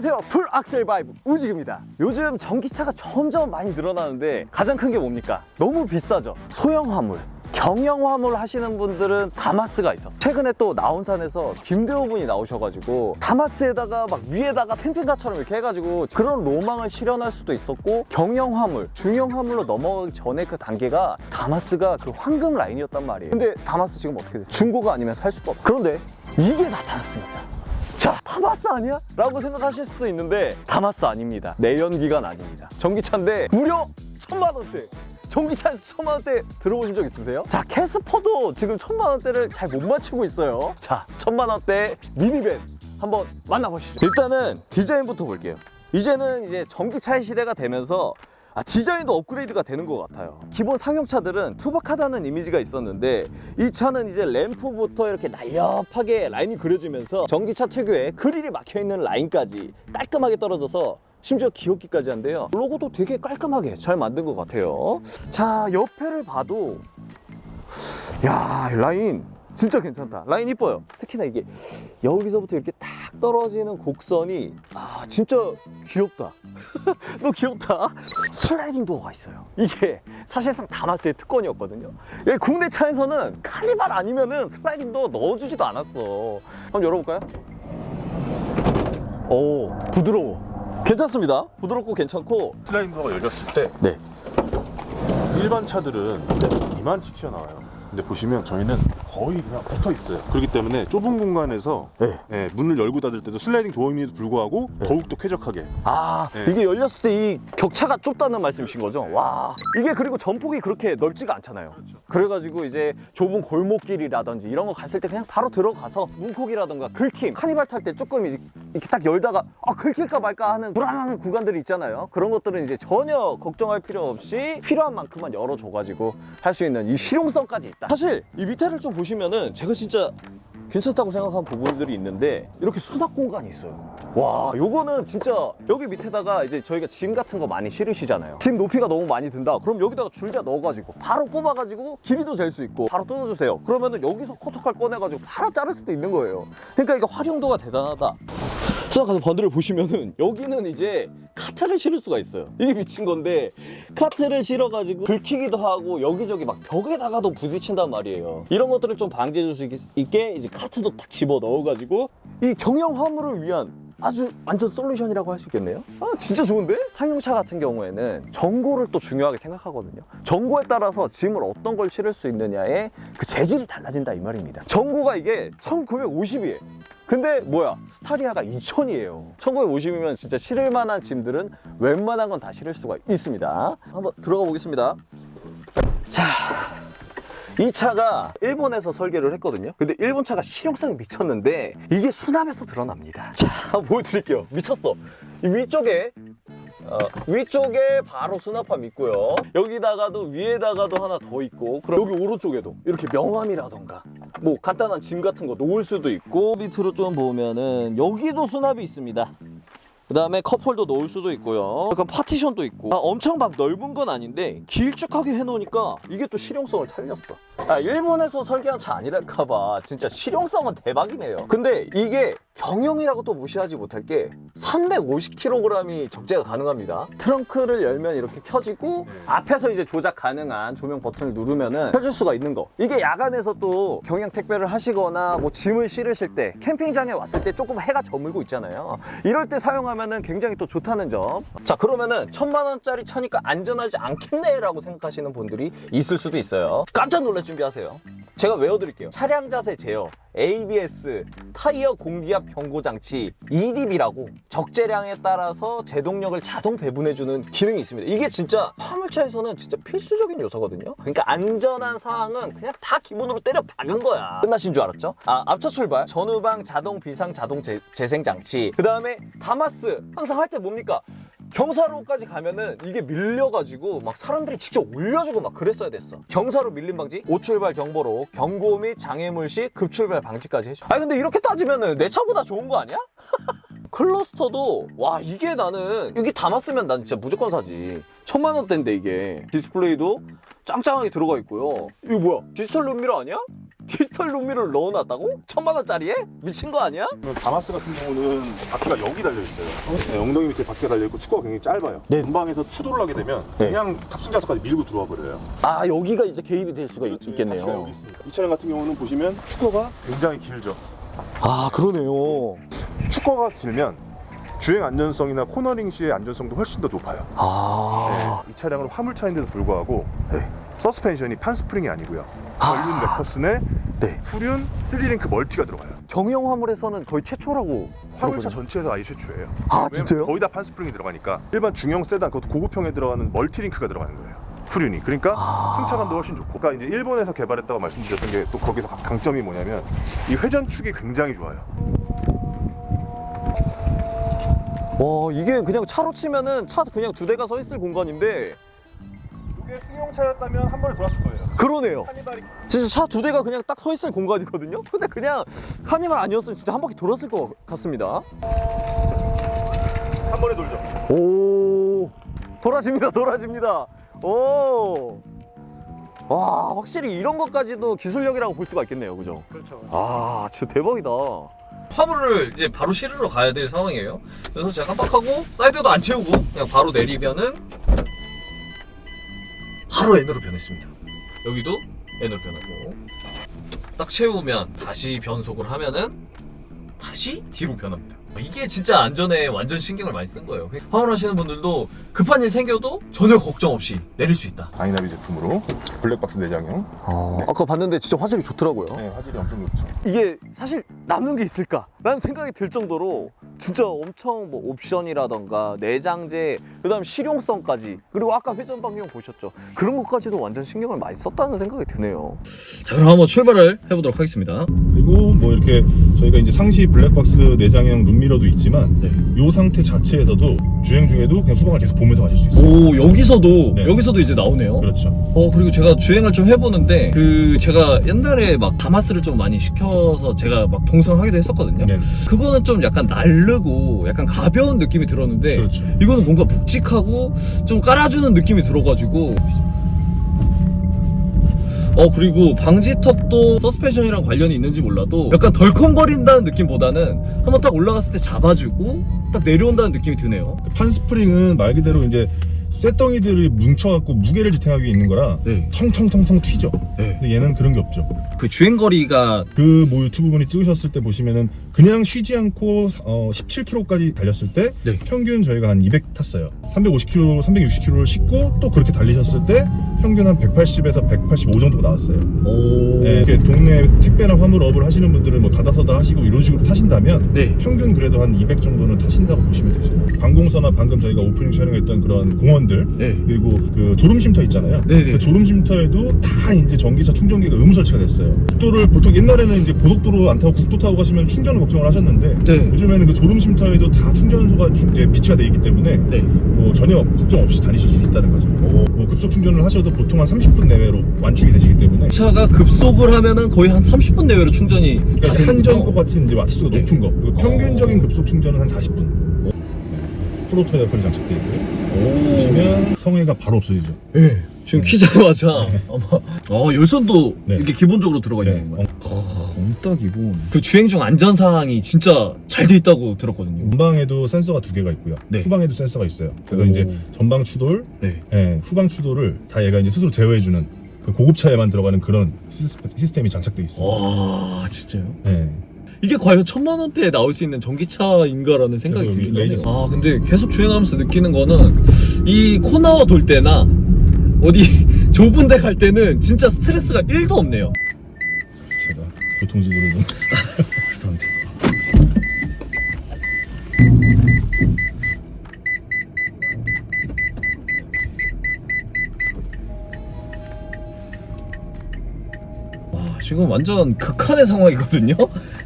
안녕하세요, 풀 악셀 바이브 우직입니다. 요즘 전기차가 점점 많이 늘어나는데 가장 큰 게 뭡니까? 너무 비싸죠. 소형 화물, 경영 화물 하시는 분들은 다마스가 있었어요. 최근에 또 나온산에서 김대호 분이 나오셔가지고 다마스에다가 막 위에다가 캠핑카처럼 이렇게 해가지고 그런 로망을 실현할 수도 있었고, 경영 화물, 중형 화물로 넘어가기 전에 그 단계가 다마스가 그 황금 라인이었단 말이에요. 근데 다마스 지금 어떻게 돼? 중고가 아니면 살 수가 없어. 그런데 이게 나타났습니다. 자, 다마스 아니야? 라고 생각하실 수도 있는데 다마스 아닙니다. 내연기관 아닙니다. 전기차인데 무려 1000만원대. 전기차에서 1000만원대 들어보신 적 있으세요? 자, 캐스퍼도 지금 1000만원대를 잘 못 맞추고 있어요. 자, 1000만원대 미니밴 한번 만나보시죠. 일단은 디자인부터 볼게요. 이제는 이제 전기차의 시대가 되면서 디자인도 업그레이드가 되는 것 같아요. 기본 상용차들은 투박하다는 이미지가 있었는데 이 차는 이제 램프부터 이렇게 날렵하게 라인이 그려지면서 전기차 특유의 그릴이 막혀있는 라인까지 깔끔하게 떨어져서 심지어 기어기까지 한데요. 로고도 되게 깔끔하게 잘 만든 것 같아요. 자, 옆에를 봐도 야, 라인 진짜 괜찮다. 라인 이뻐요. 특히나 이게 여기서부터 이렇게 딱 떨어지는 곡선이 진짜 귀엽다. 너 귀엽다. 슬라이딩 도어가 있어요. 이게 사실상 다마스의 특권이었거든요. 국내 차에서는 카니발 아니면은 슬라이딩 도어 넣어주지도 않았어. 한번 열어볼까요? 오, 부드러워. 괜찮습니다. 부드럽고 괜찮고. 슬라이딩 도어가 열렸을 때 네. 일반 차들은 이만치 튀어나와요. 근데 보시면 저희는 거의 그냥 붙어 있어요. 그렇기 때문에 좁은 공간에서 문을 열고 닫을 때도 슬라이딩 도어임에도 불구하고 더욱더 쾌적하게. 이게 열렸을 때 이 격차가 좁다는 말씀이신 거죠? 와, 이게 그리고 전폭이 그렇게 넓지가 않잖아요. 그래가지고 이제 좁은 골목길이라든지 이런 거 갔을 때 그냥 바로 들어가서 문콕이라던가 긁힘, 카니발 탈 때 조금 이렇게 딱 열다가 긁힐까 말까 하는 불안한 구간들이 있잖아요. 그런 것들은 이제 전혀 걱정할 필요 없이 필요한 만큼만 열어줘가지고 할 수 있는 이 실용성까지 있다. 사실 이 밑에를 좀 보시면은 제가 진짜 괜찮다고 생각한 부분들이 있는데 이렇게 수납 공간이 있어요. 와, 요거는 진짜 여기 밑에다가 이제 저희가 짐 같은 거 많이 실으시잖아요. 짐 높이가 너무 많이 든다. 그럼 여기다가 줄자 넣어가지고 바로 뽑아가지고 길이도 잴 수 있고 바로 뜯어주세요. 그러면은 여기서 커터칼 꺼내가지고 바로 자를 수도 있는 거예요. 그러니까 이게 활용도가 대단하다. 수납 번들을 보시면은 여기는 이제 카트를 실을 수가 있어요. 이게 미친 건데 카트를 실어가지고 긁히기도 하고 여기저기 막 벽에다가도 부딪힌단 말이에요. 이런 것들을 좀 방지해 줄 수 있게 이제 카트도 딱 집어 넣어가지고 이 경영 화물을 위한 아주 완전 솔루션이라고 할 수 있겠네요. 진짜 좋은데? 상용차 같은 경우에는 전고를 또 중요하게 생각하거든요. 전고에 따라서 짐을 어떤 걸 실을 수 있느냐에 그 재질이 달라진다 이 말입니다. 전고가 이게 1950이에요. 근데 뭐야, 스타리아가 2000이에요. 1950이면 진짜 실을 만한 짐들은 웬만한 건 다 실을 수가 있습니다. 한번 들어가 보겠습니다. 자, 이 차가 일본에서 설계를 했거든요. 근데 일본 차가 실용성이 미쳤는데 이게 수납에서 드러납니다. 자, 한번 보여드릴게요. 미쳤어. 이 위쪽에 바로 수납함 있고요. 여기다가도 위에다가도 하나 더 있고, 그럼 여기 오른쪽에도 이렇게 명함이라던가 뭐 간단한 짐 같은 거 놓을 수도 있고, 밑으로 좀 보면은 여기도 수납이 있습니다. 그 다음에 컵홀더 넣을 수도 있고요. 약간 파티션도 있고. 엄청 막 넓은 건 아닌데 길쭉하게 해놓으니까 이게 또 실용성을 살렸어. 일본에서 설계한 차 아니랄까봐 진짜 실용성은 대박이네요. 근데 이게 경영이라고 또 무시하지 못할 게 350kg이 적재가 가능합니다. 트렁크를 열면 이렇게 켜지고 앞에서 이제 조작 가능한 조명 버튼을 누르면은 켜줄 수가 있는 거. 이게 야간에서 또 경량 택배를 하시거나 뭐 짐을 실으실 때 캠핑장에 왔을 때 조금 해가 저물고 있잖아요. 이럴 때 사용하면은 굉장히 또 좋다는 점. 자, 그러면은 1000만원짜리 차니까 안전하지 않겠네 라고 생각하시는 분들이 있을 수도 있어요. 깜짝 놀랄 준비하세요. 제가 외워드릴게요. 차량 자세 제어, ABS, 타이어 공기압 경고 장치, EDB라고 적재량에 따라서 제동력을 자동 배분해주는 기능이 있습니다. 이게 진짜 화물차에서는 진짜 필수적인 요소거든요. 그러니까 안전한 사항은 그냥 다 기본으로 때려 박은 거야. 끝나신 줄 알았죠? 앞차 출발, 전후방 자동 비상 자동 재생 장치, 그 다음에 다마스. 항상 할 때 뭡니까? 경사로까지 가면은 이게 밀려가지고 막 사람들이 직접 올려주고 막 그랬어야 됐어. 경사로 밀림 방지, 오출발 경보로 경고 및 장애물 시 급출발 방지까지 해줘. 근데 이렇게 따지면은 내 차보다 좋은 거 아니야? 클러스터도 와, 이게 나는 여기 담았으면 난 진짜 무조건 사지. 1000만원대인데 이게 디스플레이도 짱짱하게 들어가 있고요. 이거 뭐야, 디지털 룸미러 아니야? 디지털 룸미러를 넣어놨다고? 1000만원짜리에? 미친 거 아니야? 다마스 같은 경우는 바퀴가 여기 달려 있어요. 네, 엉덩이 밑에 바퀴가 달려 있고 축구가 굉장히 짧아요. 네. 전방에서 추돌을 하게 되면 그냥 탑승자석까지 밀고 들어와 버려요. 아 여기가 이제 개입이 될 수가 바퀴가 있겠네요. 여기 있습니다. 이 차량 같은 경우는 보시면 축구가 굉장히 길죠. 아 그러네요. 축구가 길면 주행 안전성이나 코너링 시의 안전성도 훨씬 더 높아요. 아 이 차량은 화물차인데도 불구하고 서스펜션이 판스프링이 아니고요. 전륜 레퍼슨에 네. 후륜 3링크 멀티가 들어가요. 경영 화물에서는 거의 최초라고 화물차 들었거든요. 전체에서 아예 최초예요. 아, 왜냐면 진짜요? 거의 다 판스프링이 들어가니까 일반 중형 세단, 그것도 고급형에 들어가는 멀티링크가 들어가는 거예요. 후륜이. 그러니까 승차감도 훨씬 좋고. 그러니까 이제 일본에서 개발했다고 말씀드렸던 게 또 거기서 강점이 뭐냐면 이 회전축이 굉장히 좋아요. 와 이게 그냥 차로 치면은 차 그냥 2대가 서 있을 공간인데 이게 승용차였다면 한 번에 돌았을 거예요. 그러네요. 카니발이 진짜 차 2대가 그냥 딱 서 있을 공간이거든요. 근데 그냥 카니발 아니었으면 진짜 한 바퀴 돌았을 것 같습니다. 한 번에 돌죠. 오 돌아집니다. 오. 와 확실히 이런 것까지도 기술력이라고 볼 수가 있겠네요, 그죠? 그렇죠. 아 진짜 대박이다. 화물을 이제 바로 실으러 가야 될 상황이에요. 그래서 제가 깜빡하고 사이드도 안 채우고 그냥 바로 내리면은 바로 N으로 변했습니다. 여기도 N으로 변하고 딱 채우면 다시 변속을 하면은 다시 뒤로 변합니다. 이게 진짜 안전에 완전 신경을 많이 쓴 거예요. 화물하시는 분들도 급한 일 생겨도 전혀 걱정 없이 내릴 수 있다. 아이나비 제품으로 블랙박스 내장형. 아까 봤는데 진짜 화질이 좋더라고요. 네, 화질이 엄청 좋죠. 이게 사실 남는 게 있을까라는 생각이 들 정도로 진짜 엄청 뭐 옵션이라던가 내장재, 그다음 실용성까지, 그리고 아까 회전 반경 보셨죠? 그런 것까지도 완전 신경을 많이 썼다는 생각이 드네요. 자, 그럼 한번 출발을 해보도록 하겠습니다. 그리고 뭐 이렇게 저희가 이제 상시 블랙박스 내장형 룸미러도 있지만 이 상태 자체에서도 주행 중에도 그냥 후방을 계속 보면서 가실 수 있어요. 오 여기서도 네. 여기서도 이제 나오네요. 그렇죠. 그리고 제가 주행을 좀 해보는데 제가 옛날에 막 다마스를 좀 많이 시켜서 제가 막 동승하기도 했었거든요. 네. 그거는 좀 약간 날르고 약간 가벼운 느낌이 들었는데 그렇죠. 이거는 뭔가 묵직하고 좀 깔아주는 느낌이 들어가지고 그리고 방지턱도 서스펜션이랑 관련이 있는지 몰라도 약간 덜컹거린다는 느낌보다는 한번 딱 올라갔을 때 잡아주고 딱 내려온다는 느낌이 드네요. 판스프링은 말 그대로 이제 쇳덩이들이 뭉쳐갖고 무게를 지탱하기 위해 있는 거라 네. 텅텅텅텅 튀죠. 네. 근데 얘는 그런 게 없죠. 그 주행거리가 그 뭐 유튜브 분이 찍으셨을 때 보시면은 그냥 쉬지 않고 17km까지 달렸을 때 네. 평균 저희가 한 200 탔어요. 350km, 360km를 싣고 또 그렇게 달리셨을 때 평균 한 180에서 185 정도가 나왔어요. 오. 네, 이렇게 동네 택배나 화물업을 하시는 분들은 뭐 가다서다 하시고 이런 식으로 타신다면 네. 평균 그래도 한 200 정도는 타신다고 보시면 되죠. 관공서나 방금 저희가 오프닝 촬영했던 그런 공원들 네. 그리고 그 졸음쉼터 있잖아요. 네네. 그 졸음쉼터에도 다 이제 전기차 충전기가 의무 설치가 됐어요. 국도를 보통 옛날에는 이제 고속도로 안 타고 국도 타고 가시면 충전을 걱정을 하셨는데 네. 요즘에는 그 졸음쉼터에도 다 충전소가 이제 비치가 돼 있기 때문에 네. 뭐 전혀 걱정 없이 다니실 수 있다는 거죠. 뭐 급속 충전을 하셔도 보통 한 30분 내외로 완충이 되시기 때문에 차가 급속을 하면은 거의 한 30분 내외로 충전이 그러니까 이제 가능해요. 한전거 같은 이제 와트수가 네. 높은 거 그리고 평균적인 급속 충전은 한 40분. 프로토 에어컨이 장착되어 있고요. 보시면 성에가 바로 없어지죠. 네. 지금 키자마자 아마 열선도 네. 이렇게 기본적으로 들어가 네. 있는 거예요. 딱 기본. 그 주행 중 안전 사항이 진짜 잘 돼 있다고 들었거든요. 전방에도 센서가 2개가 있고요. 네. 후방에도 센서가 있어요. 그래서 오. 이제 전방 추돌, 네. 후방 추돌을 다 얘가 이제 스스로 제어해주는 그 고급차에만 들어가는 그런 시스템이 장착되어 있어요. 와 진짜요? 네. 이게 과연 1000만 원대에 나올 수 있는 전기차인가라는 생각이 그래서 들긴 레이저 하네요. 근데 계속 주행하면서 느끼는 거는 이 코너 돌 때나 어디 좁은 데 갈 때는 진짜 스트레스가 1도 없네요. 제가 교통지도를 좀 죄송합니다. 지금 완전 극한의 상황이거든요.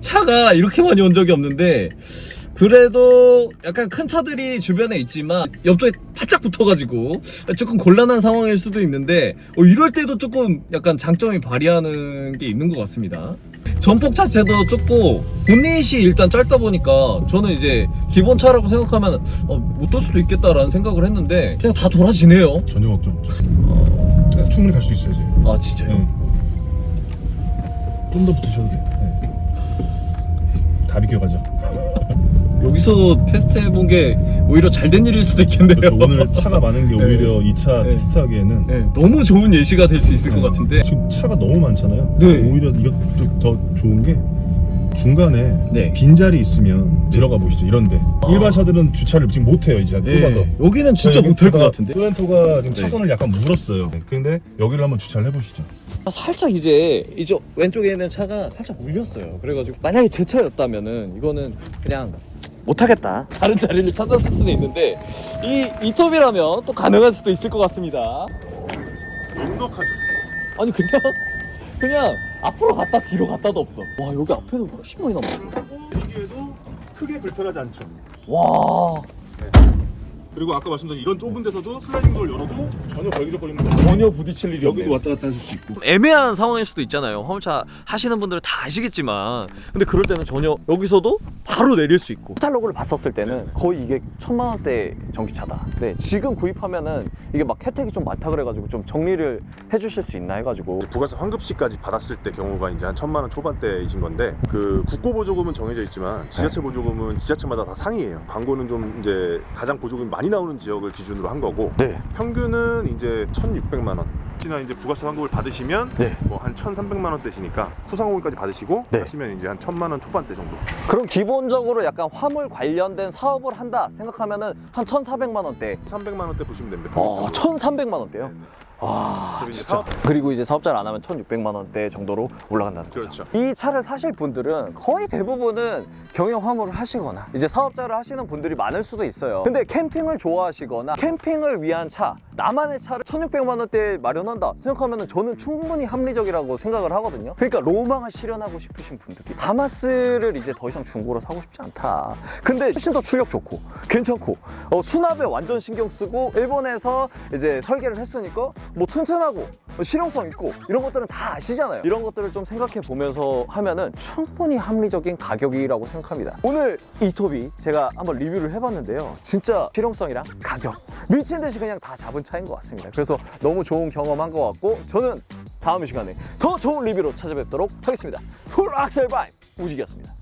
차가 이렇게 많이 온 적이 없는데 그래도 약간 큰 차들이 주변에 있지만 옆쪽에 바짝 붙어가지고 조금 곤란한 상황일 수도 있는데 이럴 때도 조금 약간 장점이 발휘하는 게 있는 것 같습니다. 전폭 자체도 좁고 본닛이 일단 짧다 보니까 저는 이제 기본 차라고 생각하면 못 돌 수도 있겠다라는 생각을 했는데 그냥 다 돌아지네요. 전혀 걱정 없죠. 충분히 갈 수 있어요 지금. 아 진짜요? 좀 더 붙으셔도 돼요. 네. 다 비껴가죠. 여기서 테스트해본 게 오히려 잘된 일일 수도 있겠네요. 그렇죠. 오늘 차가 많은 게 오히려 이 차 네. 테스트하기에는 네, 너무 좋은 예시가 될 수 있을 것 같은데. 지금 차가 너무 많잖아요. 네. 오히려 이것도 더 좋은 게 중간에 네. 빈자리 있으면 들어가 보시죠. 이런데 일반 차들은 주차를 지금 못해요. 이제 좁아서. 네, 여기는 진짜 못할 것 같은데. 소렌토가 지금 네. 차선을 약간 물었어요. 근데 여기를 한번 주차를 해보시죠. 살짝 이제 왼쪽에 있는 차가 살짝 물렸어요. 그래가지고 만약에 제 차였다면은 이거는 그냥 못하겠다, 다른 자리를 찾았을 수도 있는데 이 톱이라면 또 가능할 수도 있을 것 같습니다. 넉넉하죠. 아니 그냥 앞으로 갔다 뒤로 갔다도 없어. 와, 여기 앞에는 훨씬 많이 남았어. 여기에도 크게 불편하지 않죠. 와, 그리고 아까 말씀드린 이런 좁은 데서도 슬라이딩 도어를 열어도 전혀 걸기적거리는 거 전혀 부딪힐 일이 여기도 왔다 갔다 하실 수 있고. 애매한 상황일 수도 있잖아요. 화물차 하시는 분들은 다 아시겠지만, 근데 그럴 때는 전혀 여기서도 바로 내릴 수 있고. 카탈로그를 봤었을 때는 거의 이게 1000만 원대 전기차다. 네, 지금 구입하면은 이게 막 혜택이 좀 많다 그래가지고 좀 정리를 해주실 수 있나 해가지고. 부가세 환급시까지 받았을 때 경우가 이제 한 1000만 원 초반대이신 건데 그 국고 보조금은 정해져 있지만 지자체 보조금은 지자체마다 다 상이에요. 광고는 좀 이제 가장 보조금이 많이 나오는 지역을 기준으로 한 거고 네. 평균은 이제 1,600만 원. 혹시나 이제 부가세 환급을 받으시면 네. 뭐 한 1,300만 원대시니까 소상공인까지 받으시고 네. 하시면 이제 한 1,000만 원 초반대 정도. 그럼 기본적으로 약간 화물 관련된 사업을 한다 생각하면은 한 1,400만 원대. 300만 원대 보시면 됩니다. 1,300만 원대요? 네. 와, 그리고 이제 진짜. 그리고 이제 사업자를 안 하면 1,600만 원대 정도로 올라간다는 거죠. 그렇죠. 이 차를 사실 분들은 거의 대부분은 경영 화물을 하시거나 이제 사업자를 하시는 분들이 많을 수도 있어요. 근데 캠핑을 좋아하시거나 캠핑을 위한 차, 나만의 차를 1,600만 원대에 마련한다 생각하면 저는 충분히 합리적이라고 생각을 하거든요. 그러니까 로망을 실현하고 싶으신 분들이 다마스를 이제 더 이상 중고로 사고 싶지 않다. 근데 훨씬 더 출력 좋고 괜찮고 수납에 완전 신경 쓰고 일본에서 이제 설계를 했으니까 뭐 튼튼하고 실용성 있고 이런 것들은 다 아시잖아요. 이런 것들을 좀 생각해 보면서 하면은 충분히 합리적인 가격이라고 생각합니다. 오늘 이 톱이 제가 한번 리뷰를 해봤는데요. 진짜 실용성이랑 가격 미친 듯이 그냥 다 잡은 차인 것 같습니다. 그래서 너무 좋은 경험한 것 같고 저는 다음 시간에 더 좋은 리뷰로 찾아뵙도록 하겠습니다. 풀 악셀 바임 우직이었습니다.